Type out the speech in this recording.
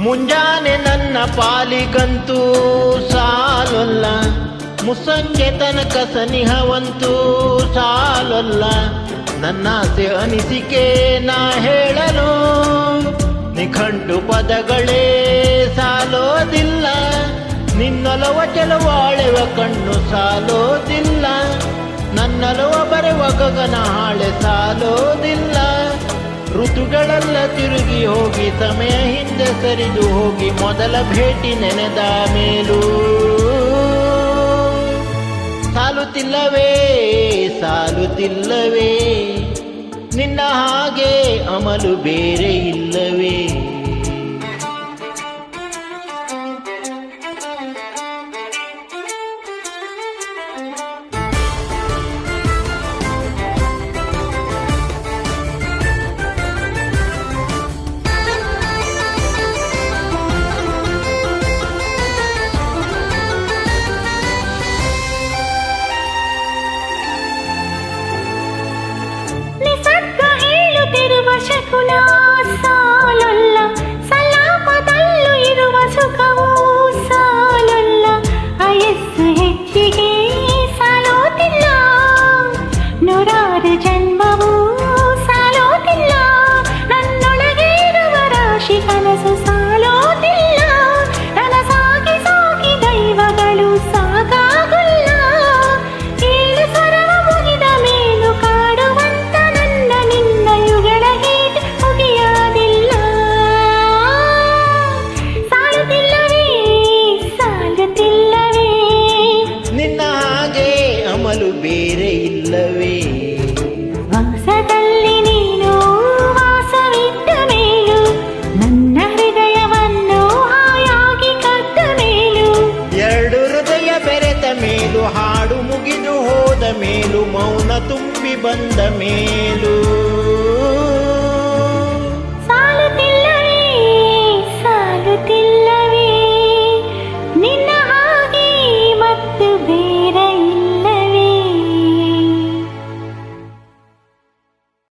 ಮುಂಜಾನೆ ನನ್ನ ಪಾಲಿಗಂತೂ ಸಾಲೊಲ್ಲ, ಮುಸ್ಸಂಜೆ ತನಕ ಸನಿಹವಂತೂ ಸಾಲೊಲ್ಲ. ನನ್ನಾಸೆ ಅನಿಸಿಕೆ ನಾ ಹೇಳಲು ನಿಘಂಟು ಪದಗಳೇ ಸಾಲೋದಿಲ್ಲ. ನಿನ್ನೊಲವ ಚೆಲುವಾಳೆವ ಕಣ್ಣು ಸಾಲೋದಿಲ್ಲ, ನನ್ನಲವ ಬರೆವ ಗಗನ ಹಾಳೆ ಸಾಲೋದಿಲ್ಲ. ಋತುಗಳೆಲ್ಲ ತಿರುಗಿ ಹೋಗಿ ಸಮಯ ಹಿಂದೆ ಸರಿದು ಹೋಗಿ ಮೊದಲ ಭೇಟಿ ನೆನೆದ ಮೇಲೂ ಸಾಲುತ್ತಿಲ್ಲವೇ ಸಾಲುತ್ತಿಲ್ಲವೇ, ನಿನ್ನ ಹಾಗೆ ಅಮಲು ಬೇರೆ ಇಲ್ಲವೇ. ಶಕುನ ಸಾಲೊಲ್ಲ, ಸಲಾಪದಲ್ಲೂ ಇರುವ ಸುಖವೂ ಸಾಲೊಲ್ಲ. ವಯಸ್ಸು ಹೆಚ್ಚಿಗೆ ಸಾಲೋತಿಲ್ಲ, ನೂರಾರು ಜನ್ಮವೂ ಸಾಲೋತಿಲ್ಲ. ನನ್ನೊಳಗೆ ಇರುವ ರಾಶಿ ಕನಸು ಸಾಲೋತಿಲ್ಲ, ನನಸಾಗಿ ಸಾಗಿ ದೈವಗಳು ಸಾಕಾಗುಲ್ಲ. ಏಳು ಸ್ವರವ ಮುಗಿದ ಮೇಲೂ ಕಾಡುವಂತ ನನ್ನ ನಿನ್ನ ಯುಗಳ ಮುಗಿಯಾದಿಲ್ಲ. ಸಾಲುತ್ತಿಲ್ಲವೇ ಸಾಲುತ್ತಿಲ್ಲವೇ, ನಿನ್ನ ಹಾಗೆ ಅಮಲು ಬೇರೆ ಇಲ್ಲವೇ. ವಾಸದಲ್ಲಿ ನೀನು ವಾಸವಿದ್ದ ಮೇಲೂ ನನ್ನ ಹೃದಯವನ್ನು ಹಾಯಾಗಿ ಕದ್ದ ಮೇಲೂ, ಎರಡು ಹೃದಯ ಬೆರೆತ ಮೇಲೂ ಹಾಡು ಮುಗಿದು ಹೋದ ಮೇಲೂ ಮೌನ ತುಂಬಿ ಬಂದ ಮೇಲೂ